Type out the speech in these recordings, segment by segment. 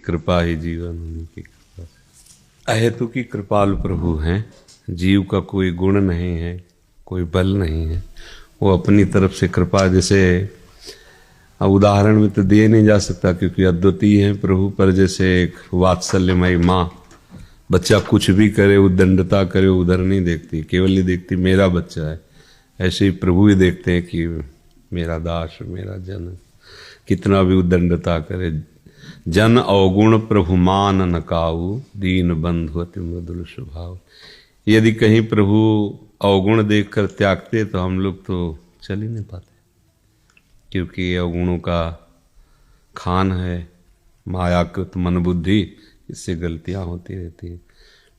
कृपा ही जीवन, उनकी कृपा। अहेतु की कृपालु प्रभु हैं। जीव का कोई गुण नहीं है, कोई बल नहीं है, वो अपनी तरफ से कृपा, जैसे उदाहरण में तो दिए नहीं जा सकता क्योंकि अद्वितीय है प्रभु, पर जैसे एक वात्सल्यमयी माँ बच्चा कुछ भी करे, उद्दंडता करे, उधर नहीं देखती, केवल ये देखती मेरा बच्चा है। ऐसे ही प्रभु ही देखते हैं कि मेरा दास, मेरा जन, कितना भी उद्दंडता करे। जन अवगुण प्रभु मान न काऊ, दीन बंधु अति मृदुल स्वभाव। यदि कहीं प्रभु अवगुण देखकर त्यागते तो हम लोग तो चल ही नहीं पाते, क्योंकि ये अवगुणों का खान है, मायाकृत मन बुद्धि, इससे गलतियां होती रहती हैं।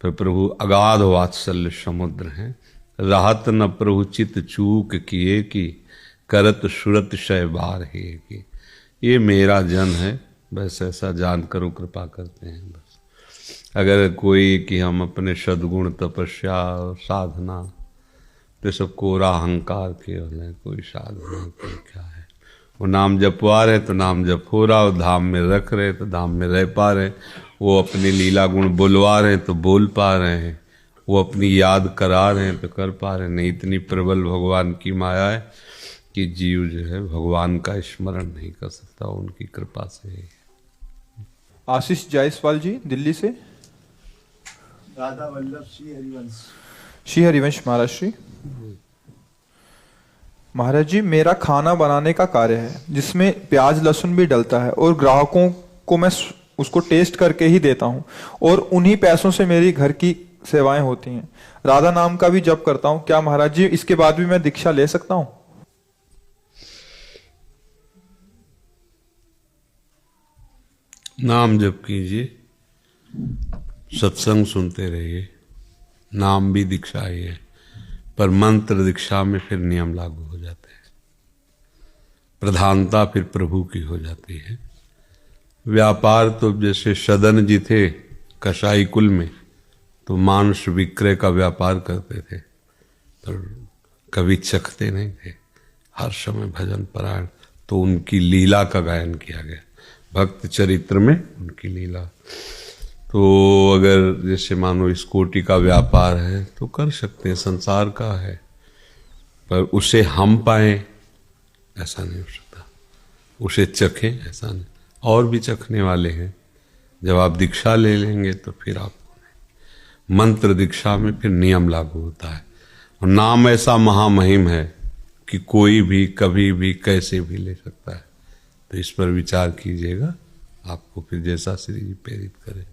पर प्रभु अगाध वात्सल्य समुद्र हैं। राहत न प्रभु चित चूक किए कि करत सुरत शय बार है कि। ये मेरा जन है, बस ऐसा जानकर कृपा करते हैं। बस अगर कोई कि हम अपने सद्गुण, तपस्या, साधना, तो सब कोरा अहंकार केवल है, कोई साधना कोई क्या है। वो नाम जपवा रहे तो नाम जप हो रहा, वो धाम में रख रहे तो धाम में रह पा रहे, वो अपने लीला गुण बोलवा रहे हैं तो बोल पा रहे हैं, वो अपनी याद करा रहे हैं तो कर पा रहे हैं। नहीं, इतनी प्रबल भगवान की माया है कि जीव जो है भगवान का स्मरण नहीं कर सकता, उनकी कृपा से। आशीष जायसवाल जी दिल्ली से। राधा वल्लभ श्री हरिवंश। श्री हरिवंश महाराज श्री। महाराज जी, मेरा खाना बनाने का कार्य है जिसमें प्याज लहसुन भी डलता है और ग्राहकों को मैं उसको टेस्ट करके ही देता हूँ और उन्हीं पैसों से मेरी घर की सेवाएं होती हैं। राधा नाम का भी जप करता हूँ। क्या महाराज जी इसके बाद भी मैं दीक्षा ले सकता हूँ? नाम जप कीजिए, सत्संग सुनते रहिए, नाम भी दीक्षा ही है, पर मंत्र दीक्षा में फिर नियम लागू हो जाते हैं, प्रधानता फिर प्रभु की हो जाती है। व्यापार तो जैसे सदन जी थे कसाई कुल में, तो मांस विक्रय का व्यापार करते थे, पर कभी चखते नहीं थे, हर समय भजन परायण। तो उनकी लीला का गायन किया गया, भक्त चरित्र में उनकी लीला। तो अगर जैसे मानो इस कोटि का व्यापार है तो कर सकते हैं, संसार का है, पर उसे हम पाए ऐसा नहीं हो सकता, उसे चखें ऐसा नहीं। और भी चखने वाले हैं। जब आप दीक्षा ले लेंगे तो फिर आप मंत्र दीक्षा में फिर नियम लागू होता है। और नाम ऐसा महामहिम है कि कोई भी कभी भी कैसे भी ले सकता है। तो इस पर विचार कीजिएगा, आपको फिर जैसा श्री जी प्रेरित करे।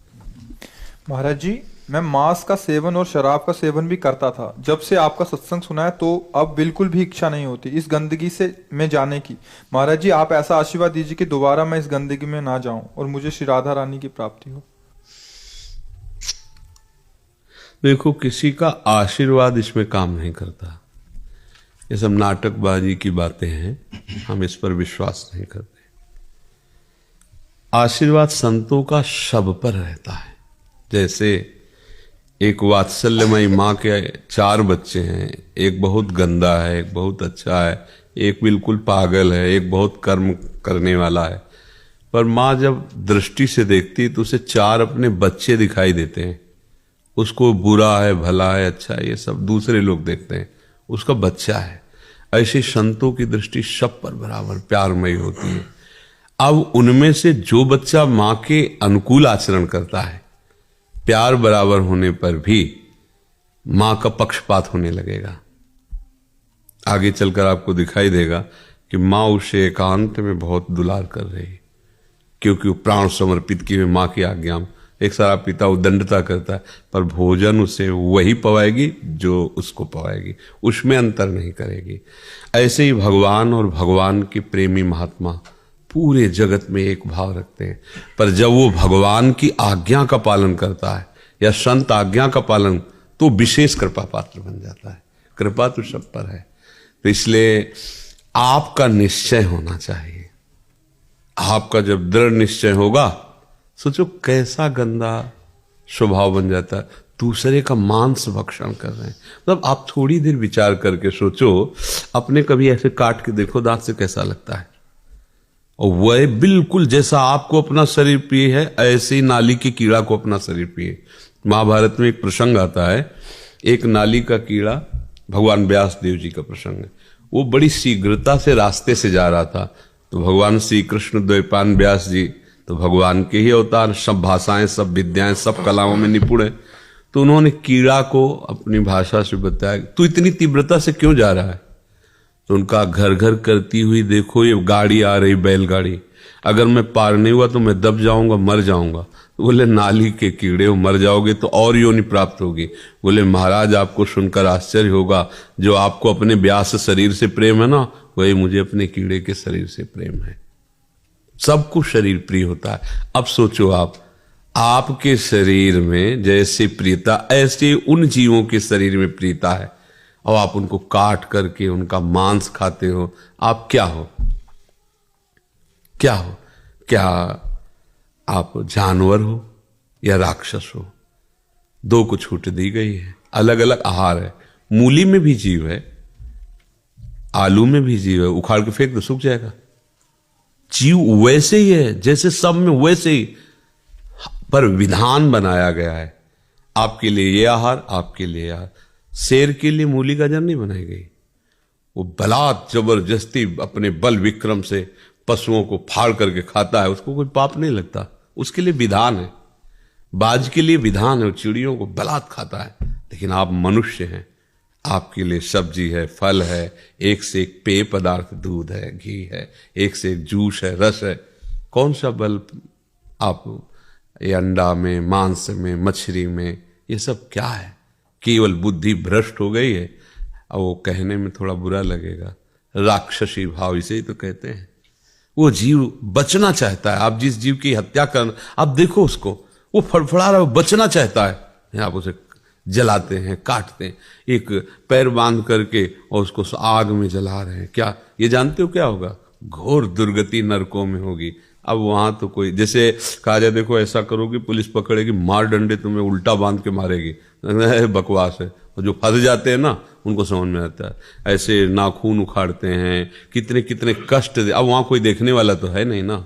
महाराज जी, मैं मांस का सेवन और शराब का सेवन भी करता था। जब से आपका सत्संग सुना है तो अब बिल्कुल भी इच्छा नहीं होती इस गंदगी से मैं जाने की। महाराज जी, आप ऐसा आशीर्वाद दीजिए कि दोबारा मैं इस गंदगी में ना जाऊं और मुझे श्री राधा रानी की प्राप्ति हो। देखो, किसी का आशीर्वाद इसमें काम नहीं करता, ये सब नाटकबाजी की बातें हैं, हम इस पर विश्वास नहीं करते। आशीर्वाद संतों का सब पर रहता है। जैसे एक वात्सल्यमयी माँ के 4 बच्चे हैं, एक बहुत गंदा है, एक बहुत अच्छा है, एक बिल्कुल पागल है, एक बहुत कर्म करने वाला है, पर माँ जब दृष्टि से देखती तो उसे 4 अपने बच्चे दिखाई देते हैं। उसको बुरा है, भला है, अच्छा है, ये सब दूसरे लोग देखते हैं, उसका बच्चा है। ऐसे संतों की दृष्टि सब पर बराबर प्यारमयी होती है। अब उनमें से जो बच्चा माँ के अनुकूल आचरण करता है, प्यार बराबर होने पर भी मां का पक्षपात होने लगेगा। आगे चलकर आपको दिखाई देगा कि मां उसे एकांत में बहुत दुलार कर रही है, क्योंकि वो प्राण समर्पित किए मां की आज्ञा में। एक सारा पिता उद्दंडता करता है, पर भोजन उसे वही पवाएगी जो उसको पवाएगी, उसमें अंतर नहीं करेगी। ऐसे ही भगवान और भगवान के प्रेमी महात्मा पूरे जगत में एक भाव रखते हैं, पर जब वो भगवान की आज्ञा का पालन करता है या संत आज्ञा का पालन, तो विशेष कृपा पात्र बन जाता है। कृपा तो सब पर है। तो इसलिए आपका निश्चय होना चाहिए। आपका जब दृढ़ निश्चय होगा, सोचो कैसा गंदा स्वभाव बन जाता है, दूसरे का मांस भक्षण कर रहे हैं। मतलब आप थोड़ी देर विचार करके सोचो, अपने कभी ऐसे काट के देखो दांत से कैसा लगता है, और वह बिल्कुल जैसा आपको अपना शरीर प्रिय है, ऐसे ही नाली के कीड़ा को अपना शरीर प्रिय है। महाभारत में एक प्रसंग आता है, एक नाली का कीड़ा, भगवान व्यास देव जी का प्रसंग है, वो बड़ी शीघ्रता से रास्ते से जा रहा था, तो भगवान श्री कृष्ण द्वैपायन व्यास जी तो भगवान के ही अवतार, सब भाषाएं, सब विद्याएं, सब कलाओं में निपुण है, तो उन्होंने कीड़ा को अपनी भाषा से बताया, तू इतनी तीव्रता से क्यों जा रहा है? तो उनका घर घर करती हुई देखो ये गाड़ी आ रही, बैलगाड़ी, अगर मैं पार नहीं हुआ तो मैं दब जाऊंगा, मर जाऊंगा। तो बोले नाली के कीड़े हो, मर जाओगे तो और योनि प्राप्त होगी। बोले महाराज आपको सुनकर आश्चर्य होगा, जो आपको अपने व्यास शरीर से प्रेम है ना, वही मुझे अपने कीड़े के शरीर से प्रेम है। सबको शरीर प्रिय होता है। अब सोचो आप, आपके शरीर में जैसे प्रियता, ऐसे उन जीवों के शरीर में प्रियता है, और आप उनको काट करके उनका मांस खाते हो। आप क्या हो? क्या हो? क्या आप जानवर हो या राक्षस हो? दो को छूट दी गई है, अलग अलग आहार है। मूली में भी जीव है, आलू में भी जीव है, उखाड़ के फेंक दो सूख जाएगा। जीव वैसे ही है जैसे सब में, वैसे ही, पर विधान बनाया गया है, आपके लिए ये आहार, आपके लिए आहार। शेर के लिए मूली गाजर नहीं बनाई गई, वो बलात् जबरदस्ती अपने बल विक्रम से पशुओं को फाड़ करके खाता है, उसको कोई पाप नहीं लगता, उसके लिए विधान है। बाज के लिए विधान है, चिड़ियों को बलात् खाता है। लेकिन आप मनुष्य हैं, आपके लिए सब्जी है, फल है, एक से एक पेय पदार्थ, दूध है, घी है, एक से एक जूस है, रस है। कौन सा बल आप ये अंडा में, मांस में, मछली में, ये सब क्या है? केवल बुद्धि भ्रष्ट हो गई है। और वो कहने में थोड़ा बुरा लगेगा, राक्षसी भाव इसे ही तो कहते हैं। वो जीव बचना चाहता है, आप जिस जीव की हत्या कर, आप देखो उसको, वो फड़फड़ा रहा है, वो बचना चाहता है, आप उसे जलाते हैं, काटते हैं, एक पैर बांध करके और उसको आग में जला रहे हैं। क्या ये जानते हो क्या होगा? घोर दुर्गति नरकों में होगी। अब वहां तो कोई, जैसे कहा जाए देखो ऐसा करोगे पुलिस पकड़ेगी, मार डंडे तुम्हें उल्टा बांध के मारेगी, बकवास है। और जो फंस जाते हैं ना, उनको समझ में आता है। ऐसे नाखून उखाड़ते हैं, कितने कितने कष्ट। अब वहां कोई देखने वाला तो है नहीं ना,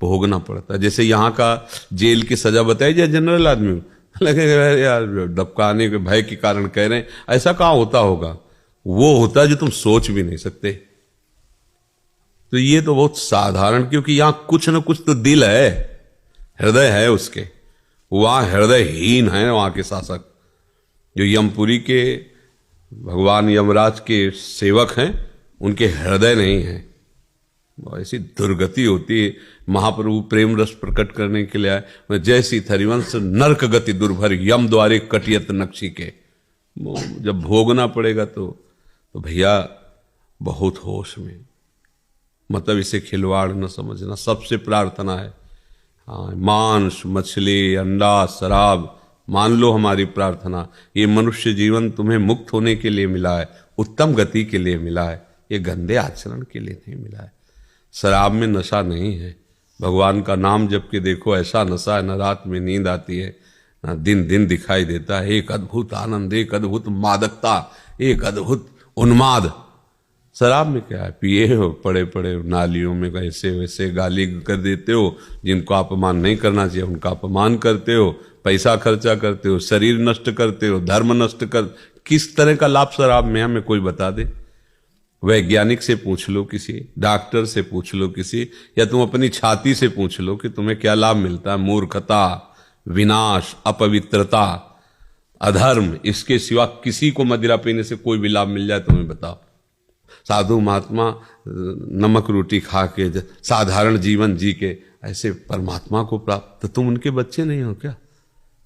भोगना पड़ता है। जैसे यहाँ का जेल की सजा बताई जाए जनरल आदमी, लगेगा यार दबकाने के भय के कारण कह रहे हैं, ऐसा कहाँ होता होगा? वो होता है जो तुम सोच भी नहीं सकते। तो ये तो बहुत साधारण, क्योंकि यहां कुछ ना कुछ तो दिल है, हृदय है उसके, वहां हृदयहीन है वहां के शासक। जो यमपुरी के भगवान यमराज के सेवक हैं, उनके हृदय नहीं है। ऐसी दुर्गति होती है। महाप्रभु प्रेम रस प्रकट करने के लिए आए, जैसी थरिवंश नरक गति दुर्भर, यम द्वारे कटियत नक्शी के। जब भोगना पड़ेगा तो भैया बहुत होश में, मतलब इसे खिलवाड़ न समझना। सबसे प्रार्थना है, हाँ, मांस, मछली, अंडा, शराब, मान लो हमारी प्रार्थना, ये मनुष्य जीवन तुम्हें मुक्त होने के लिए मिला है, उत्तम गति के लिए मिला है, ये गंदे आचरण के लिए नहीं मिला है। शराब में नशा नहीं है, भगवान का नाम जप के देखो, ऐसा नशा है, न रात में नींद आती है, न दिन दिन दिखाई देता है। एक अद्भुत आनंद, एक अद्भुत मादकता, एक अद्भुत उन्माद। शराब में क्या है? पिए हो, पड़े पड़े नालियों में ऐसे वैसे गाली कर देते हो, जिनको अपमान नहीं करना चाहिए उनका अपमान करते हो, पैसा खर्चा करते हो, शरीर नष्ट करते हो, धर्म नष्ट कर। किस तरह का लाभ शराब में हमें कोई बता दे? वैज्ञानिक से पूछ लो, किसी डॉक्टर से पूछ लो, किसी, या तुम अपनी छाती से पूछ लो कि तुम्हें क्या लाभ मिलता है। मूर्खता, विनाश, अपवित्रता, अधर्म, इसके सिवा किसी को मदिरा पीने से कोई भी लाभ मिल जाए तुम्हें बताओ? साधु महात्मा नमक रोटी खा के साधारण जीवन जी के ऐसे परमात्मा को प्राप्त, तो तुम उनके बच्चे नहीं हो क्या?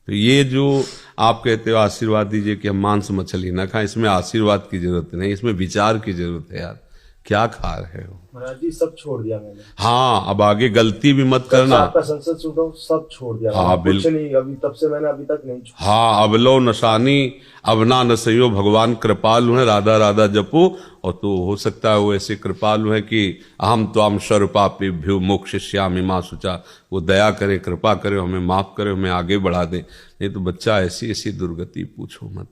तो ये जो आप कहते हो आशीर्वाद दीजिए कि हम मांस मछली ना खाएं, इसमें आशीर्वाद की जरूरत नहीं, इसमें विचार की जरूरत है। यार क्या खा रहे हो? महाराज जी सब छोड़ दिया मैंने। हाँ, अब आगे गलती भी मत करना। आपका संसद छूटो, सब छोड़ दिया। हाँ कुछ नहीं, अभी तब से मैंने अभी तक नहीं छोड़ा। हाँ, अब लो नशानी, अब ना नसइयो, भगवान कृपालु है, राधा राधा जपो। और तो हो सकता है वो ऐसे कृपालु है कि अहम त्वाम सर्वपापेभ्यो मोक्षयिष्यामि मा शुचा, वो दया करे, कृपा करे, हमें माफ करे, हमें आगे बढ़ा दे। नहीं तो बच्चा ऐसी ऐसी दुर्गति पूछो मत।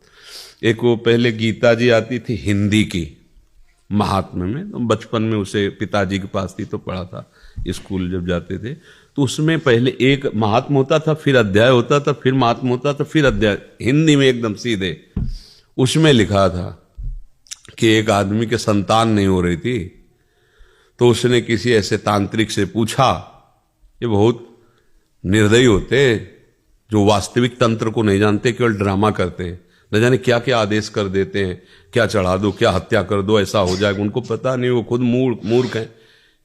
एक वो पहले गीता जी आती थी हिंदी की, महात्म्य में, तो बचपन में उसे पिताजी के पास थी तो पढ़ा था। स्कूल जब जाते थे, तो उसमें पहले एक महात्म होता था, फिर अध्याय होता था, फिर महात्म होता था, फिर अध्याय, हिंदी में एकदम सीधे। उसमें लिखा था कि एक आदमी के संतान नहीं हो रही थी, तो उसने किसी ऐसे तांत्रिक से पूछा, ये बहुत निर्दयी होते जो वास्तविक तंत्र को नहीं जानते, केवल ड्रामा करते हैं, न जाने क्या क्या आदेश कर देते हैं, क्या चढ़ा दो, क्या हत्या कर दो, ऐसा हो जाएगा, उनको पता नहीं, वो खुद मूर्ख हैं।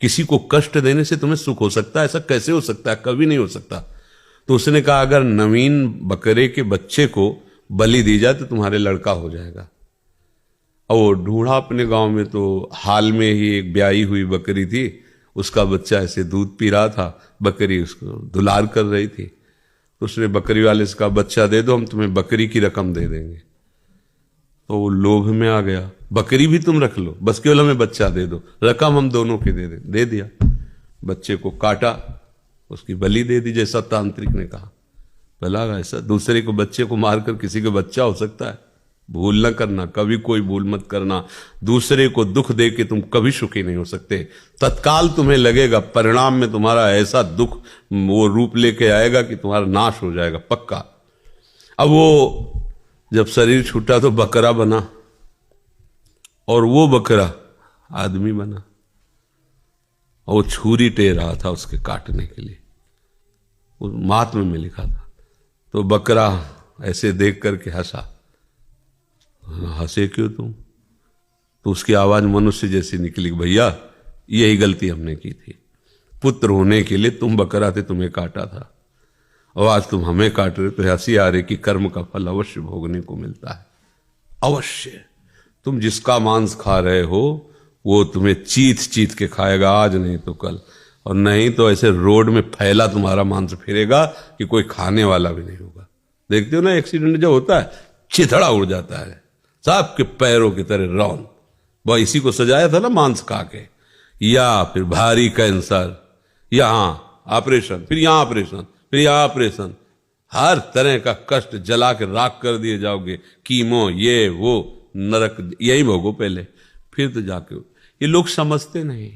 किसी को कष्ट देने से तुम्हें सुख हो सकता है? ऐसा कैसे हो सकता है? कभी नहीं हो सकता। तो उसने कहा अगर नवीन बकरे के बच्चे को बलि दी जाए तो तुम्हारे लड़का हो जाएगा। और वो ढूंढा अपने गांव में, तो हाल में ही एक ब्याई हुई बकरी थी, उसका बच्चा ऐसे दूध पी रहा था, बकरी उसको दुलार कर रही थी, तो उसने बकरी वाले से कहा बच्चा दे दो, हम तुम्हें बकरी की रकम दे देंगे। तो वो लोभ में आ गया, बकरी भी तुम रख लो, बस केवल हमें बच्चा दे दो, रकम हम दोनों की दे दिया। बच्चे को काटा, उसकी बलि दे दी जैसा तांत्रिक ने कहा। भला ऐसा दूसरे को बच्चे को मारकर किसी का बच्चा हो सकता है? भूल न करना, कभी कोई भूल मत करना। दूसरे को दुख दे के तुम कभी सुखी नहीं हो सकते। तत्काल तुम्हें लगेगा, परिणाम में तुम्हारा ऐसा दुख वो रूप लेके आएगा कि तुम्हारा नाश हो जाएगा पक्का। अब वो जब शरीर छूटा तो बकरा बना, और वो बकरा आदमी बना, और वो छुरी टेर रहा था उसके काटने के लिए, उस महात्मा में लिखा था। तो बकरा ऐसे देख करके हंसा। हंसे क्यों तुम? तो उसकी आवाज मनुष्य जैसी निकली, भैया यही गलती हमने की थी, पुत्र होने के लिए तुम बकरा थे, तुम्हें काटा था, और आज तुम हमें काट रहे, तो हंसी आ रही कि कर्म का फल अवश्य भोगने को मिलता है। अवश्य तुम जिसका मांस खा रहे हो वो तुम्हें चीत चीत के खाएगा, आज नहीं तो कल, और नहीं तो ऐसे रोड में फैला तुम्हारा मांस फिरेगा कि कोई खाने वाला भी नहीं होगा। देखते हो ना एक्सीडेंट जब होता है, चिथड़ा उड़ जाता है, सांप के पैरों की तरह रौन। वह इसी को सजाया था ना मांस खा के। या फिर भारी कैंसर, यहां ऑपरेशन, फिर यहां ऑपरेशन, फिर यहां ऑपरेशन, हर तरह का कष्ट जला के राख कर दिए जाओगे। कीमो, ये वो, नरक यही भोगो पहले, फिर तो जाके। ये लोग समझते नहीं।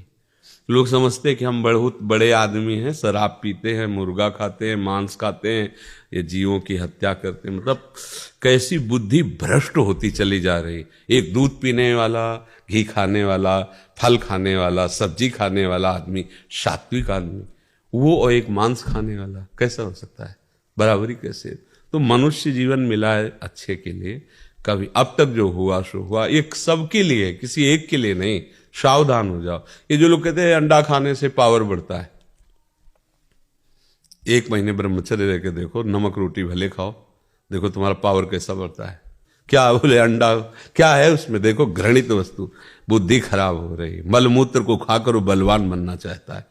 लोग समझते कि हम बहुत बड़े आदमी हैं, शराब पीते हैं, मुर्गा खाते हैं, मांस खाते हैं, ये जीवों की हत्या करते हैं। मतलब कैसी बुद्धि भ्रष्ट होती चली जा रही। एक दूध पीने वाला, घी खाने वाला, फल खाने वाला, सब्जी खाने वाला आदमी, सात्विक आदमी, वो और एक मांस खाने वाला, कैसा हो सकता है? बराबरी कैसे? तो मनुष्य जीवन मिला है अच्छे के लिए। कभी अब तक जो हुआ सो हुआ, एक सबके लिए, किसी एक के लिए नहीं। सावधान हो जाओ। ये जो लोग कहते हैं अंडा खाने से पावर बढ़ता है, 1 महीने ब्रह्मचर्य रह के देखो, नमक रोटी भले खाओ, देखो तुम्हारा पावर कैसा बढ़ता है। क्या बोले अंडा क्या है उसमें? देखो घृणित वस्तु, बुद्धि खराब हो रही। मलमूत्र को खाकर वो बलवान बनना चाहता है।